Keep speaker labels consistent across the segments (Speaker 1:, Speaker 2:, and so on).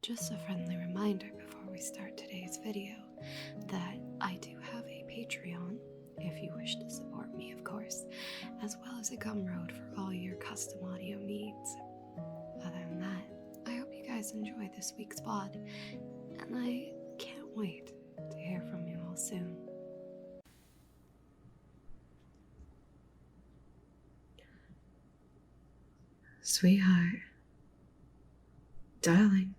Speaker 1: Just a friendly reminder before we start today's video that I do have a Patreon, if you wish to support me, of course, as well as a Gumroad for all your custom audio needs. Other than that, I hope you guys enjoy this week's VOD, and I can't wait to hear from you all soon. Sweetheart, darling,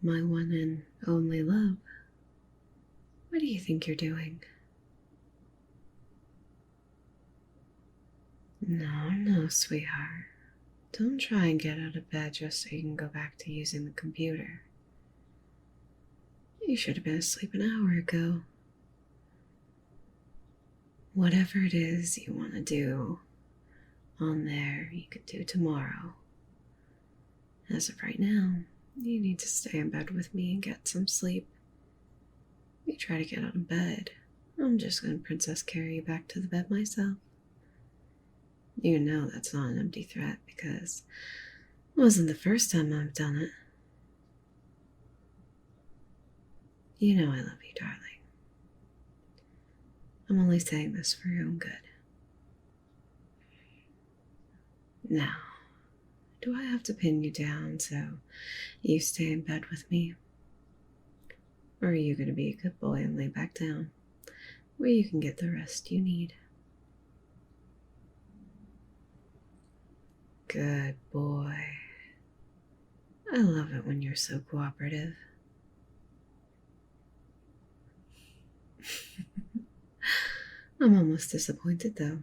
Speaker 1: my one and only love, what do you think you're doing? No, sweetheart. Don't try and get out of bed just so you can go back to using the computer. You should have been asleep an hour ago. Whatever it is you want to do on there, you could do tomorrow. As of right now, you need to stay in bed with me and get some sleep. You try to get out of bed, I'm just going to princess carry you back to the bed myself. You know that's not an empty threat because it wasn't the first time I've done it. You know I love you, darling. I'm only saying this for your own good. Now, do I have to pin you down so you stay in bed with me? Or are you going to be a good boy and lay back down where you can get the rest you need? Good boy. I love it when you're so cooperative. I'm almost disappointed though.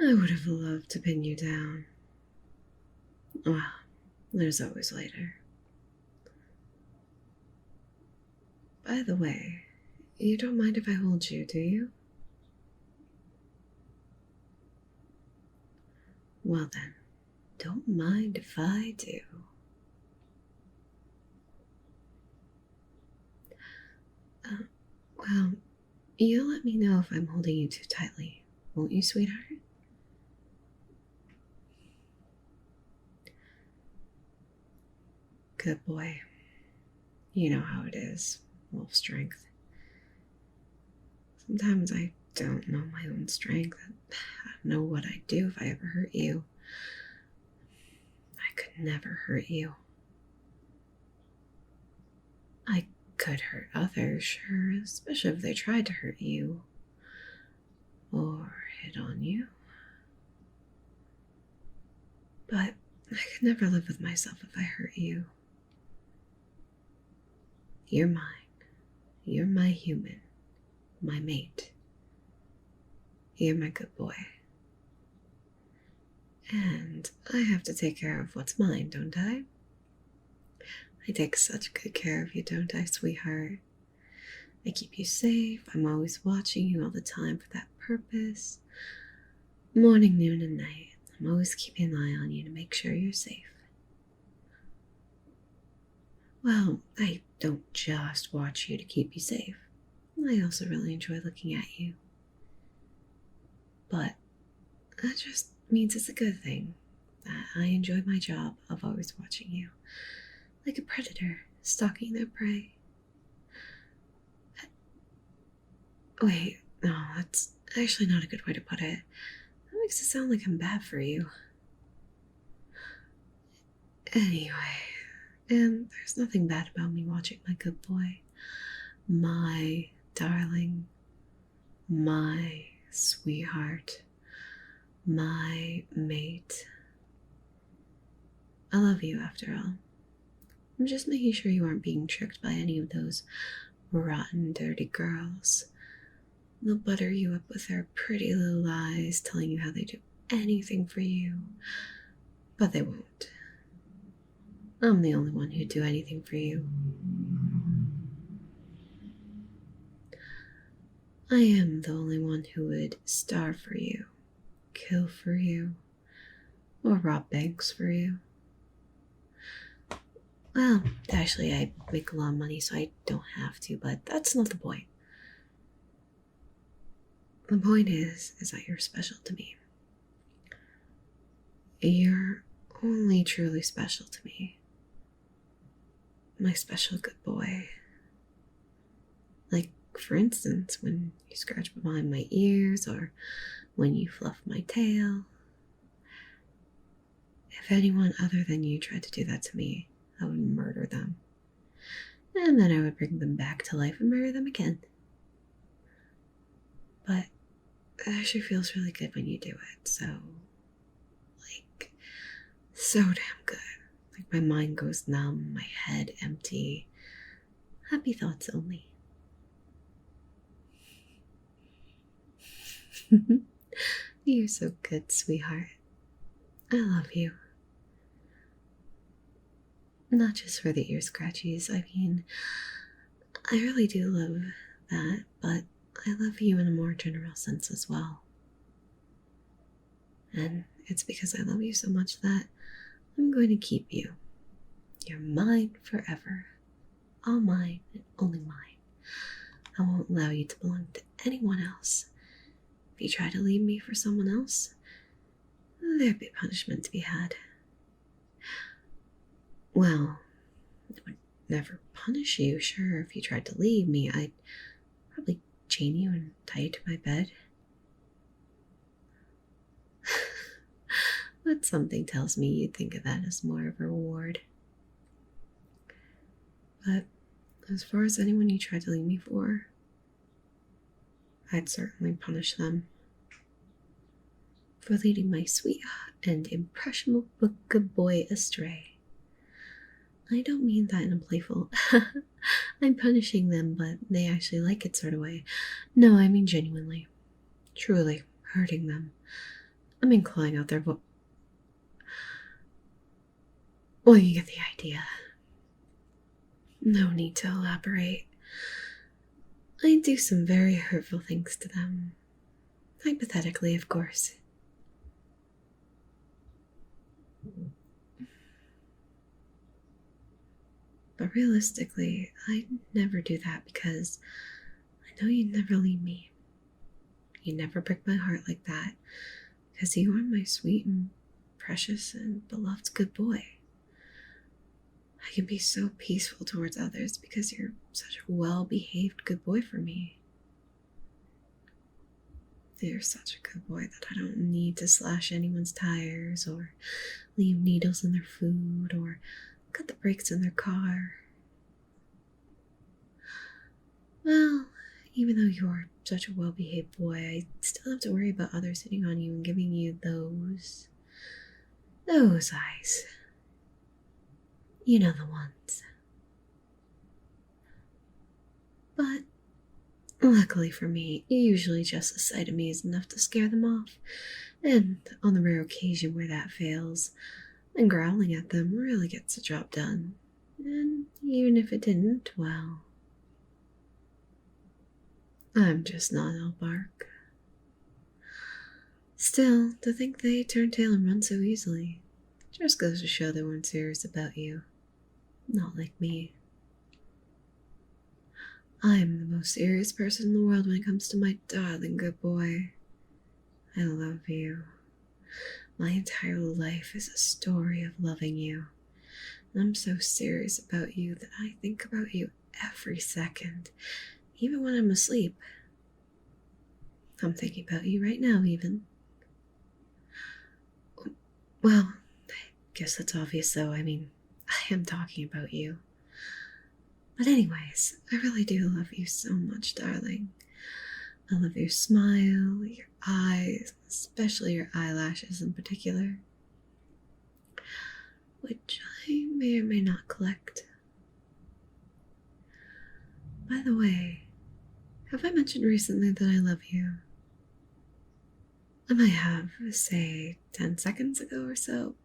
Speaker 1: I would have loved to pin you down. Well, there's always later. By the way, you don't mind if I hold you, do you? Well then, don't mind if I do. Well, you'll let me know if I'm holding you too tightly, won't you, sweetheart? Good boy. You know how it is, wolf strength. Sometimes I don't know my own strength. I don't know what I'd do if I ever hurt you. I could never hurt you. I could hurt others, sure, especially if they tried to hurt you or hit on you. But I could never live with myself if I hurt you. You're mine. You're my human, my mate. You're my good boy. And I have to take care of what's mine, don't I? I take such good care of you, don't I, sweetheart? I keep you safe. I'm always watching you all the time for that purpose. Morning, noon, and night. I'm always keeping an eye on you to make sure you're safe. Well, I don't just watch you to keep you safe. I also really enjoy looking at you. But that just means it's a good thing that I enjoy my job of always watching you, like a predator stalking their prey. Wait, no, that's actually not a good way to put it. That makes it sound like I'm bad for you. Anyway, and there's nothing bad about me watching my good boy, my darling, my sweetheart, my mate. I love you after all. I'm just making sure you aren't being tricked by any of those rotten, dirty girls. They'll butter you up with their pretty little lies, telling you how they do anything for you, but they won't. I'm the only one who'd do anything for you. I am the only one who would starve for you, kill for you, or rob banks for you. Well, actually, I make a lot of money, so I don't have to, but that's not the point. The point is that you're special to me. You're only truly special to me my special good boy. Like, for instance, when you scratch behind my ears or when you fluff my tail. If anyone other than you tried to do that to me, I would murder them. And then I would bring them back to life and murder them again. But it actually feels really good when you do it, so, like, so damn good. Like, my mind goes numb, my head empty. Happy thoughts only. You're so good, sweetheart. I love you. Not just for the ear scratchies, I mean, I really do love that, but I love you in a more general sense as well. And it's because I love you so much that I'm going to keep you. You're mine forever. All mine and only mine. I won't allow you to belong to anyone else. If you try to leave me for someone else, there'd be punishment to be had. Well, I would never punish you, sure. If you tried to leave me, I'd probably chain you and tie you to my bed. But something tells me you'd think of that as more of a reward. But as far as anyone you tried to leave me for, I'd certainly punish them for leading my sweet and impressionable good boy astray. I don't mean that in a playful, I'm punishing them, but they actually like it sort of way. No, I mean genuinely, truly hurting them. I mean clawing out their well, you get the idea. No need to elaborate. I do some very hurtful things to them. Hypothetically, of course. But realistically, I'd never do that because I know you'd never leave me. You never break my heart like that because you are my sweet and precious and beloved good boy. I can be so peaceful towards others because you're such a well-behaved good boy for me. You're such a good boy that I don't need to slash anyone's tires or leave needles in their food or cut the brakes in their car. Well, even though you're such a well-behaved boy, I still have to worry about others hitting on you and giving you those eyes. You know the ones. But luckily for me, usually just the sight of me is enough to scare them off. And on the rare occasion where that fails, then growling at them really gets the job done. And even if it didn't, well, I'm just not all bark. Still, to think they turn tail and run so easily just goes to show they weren't serious about you. Not like me. I'm the most serious person in the world when it comes to my darling good boy. I love you. My entire life is a story of loving you. And I'm so serious about you that I think about you every second, even when I'm asleep. I'm thinking about you right now, even. Well, I guess that's obvious though. I mean, I am talking about you. But anyways, I really do love you so much, darling. I love your smile, your eyes, especially your eyelashes in particular, which I may or may not collect. By the way, have I mentioned recently that I love you? I might have, say, 10 seconds ago or so.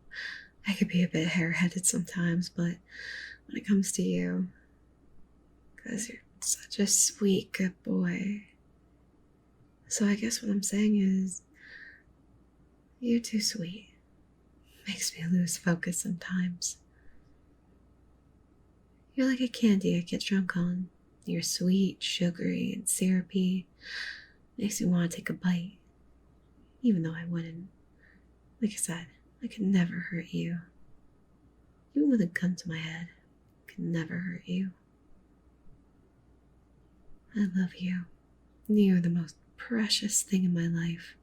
Speaker 1: I could be a bit hare-headed sometimes, but when it comes to you, because you're such a sweet, good boy. So I guess what I'm saying is, you're too sweet. Makes me lose focus sometimes. You're like a candy I get drunk on. You're sweet, sugary, and syrupy. Makes me want to take a bite. Even though I wouldn't. Like I said, I could never hurt you. Even with a gun to my head, I could can never hurt you. I love you. You are the most precious thing in my life.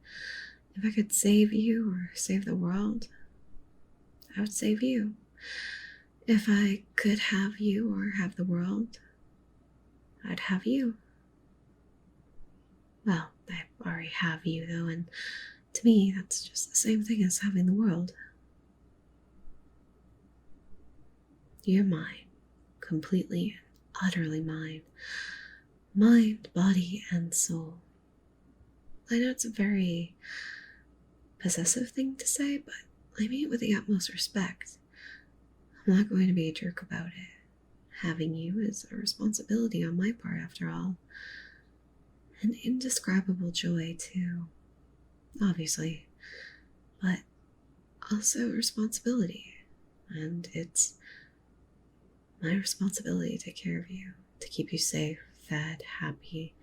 Speaker 1: If I could save you or save the world, I would save you. If I could have you or have the world, I'd have you. Well, I already have you, though, and to me, that's just the same thing as having the world. You're mine, completely and utterly mine. Mind, body, and soul. I know it's a very possessive thing to say, but I mean it with the utmost respect. I'm not going to be a jerk about it. Having you is a responsibility on my part, after all. An indescribable joy, too, obviously, but also responsibility. And it's my responsibility to take care of you, to keep you safe, fed, happy,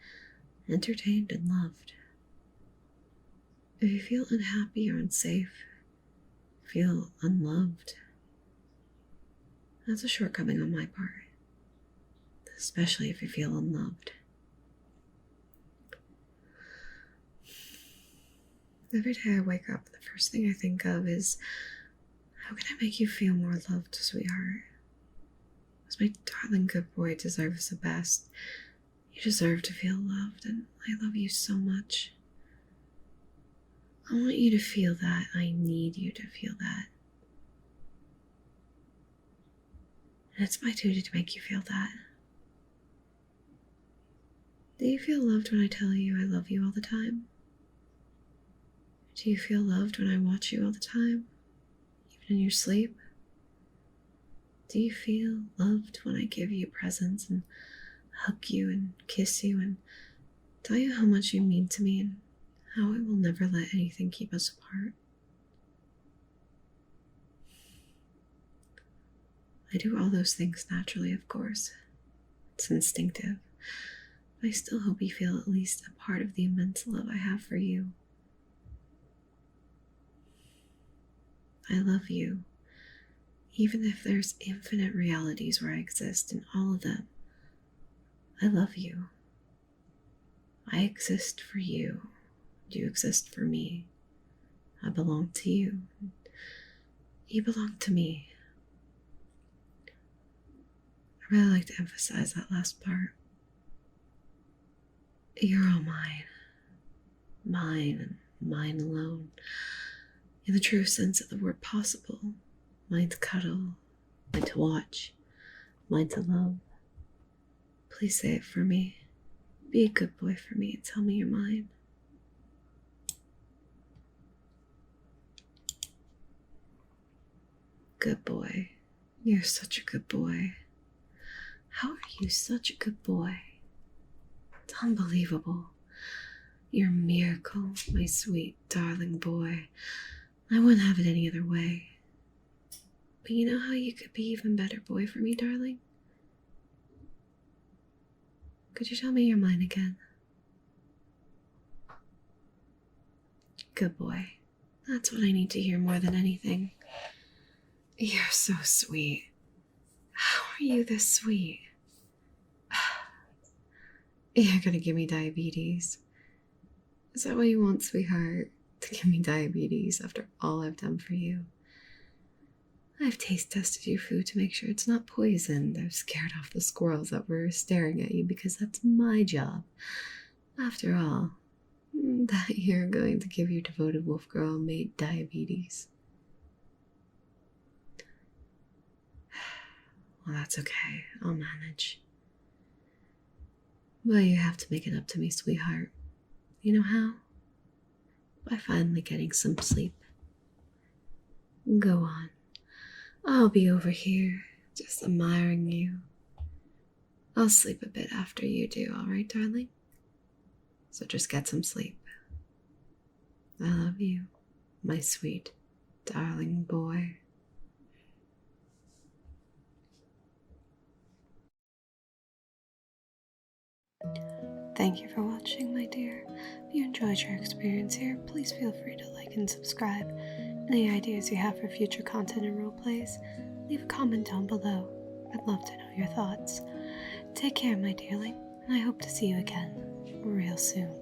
Speaker 1: entertained, and loved. If you feel unhappy or unsafe, feel unloved, that's a shortcoming on my part, especially if you feel unloved. Every day I wake up, the first thing I think of is, how can I make you feel more loved, sweetheart? Because my darling good boy deserves the best. You deserve to feel loved, and I love you so much. I want you to feel that. I need you to feel that. And it's my duty to make you feel that. Do you feel loved when I tell you I love you all the time? Do you feel loved when I watch you all the time, even in your sleep? Do you feel loved when I give you presents and hug you and kiss you and tell you how much you mean to me and how I will never let anything keep us apart? I do all those things naturally, of course. It's instinctive. But I still hope you feel at least a part of the immense love I have for you. I love you, even if there's infinite realities where I exist in all of them. I love you. I exist for you. You exist for me. I belong to you. You belong to me. I really like to emphasize that last part. You're all mine. Mine and mine alone. In the true sense of the word possible. Mine to cuddle, mine to watch, mine to love. Please say it for me. Be a good boy for me and tell me you're mine. Good boy. You're such a good boy. How are you such a good boy? It's unbelievable. You're a miracle, my sweet, darling boy. I wouldn't have it any other way. But you know how you could be even better boy for me, darling? Could you tell me you're mine again? Good boy. That's what I need to hear more than anything. You're so sweet. How are you this sweet? You're gonna give me diabetes. Is that what you want, sweetheart? To give me diabetes after all I've done for you? I've taste tested your food to make sure it's not poisoned. I've scared off the squirrels that were staring at you because that's my job. After all, that you're going to give your devoted wolf girl mate diabetes. Well, that's okay. I'll manage. But you have to make it up to me, sweetheart. You know how? By finally getting some sleep. Go on. I'll be over here, just admiring you. I'll sleep a bit after you do, alright, darling? So just get some sleep. I love you, my sweet, darling boy. Thank you for watching, my dear. If you enjoyed your experience here, please feel free to like and subscribe. Any ideas you have for future content and roleplays, leave a comment down below. I'd love to know your thoughts. Take care, my dearling, and I hope to see you again real soon.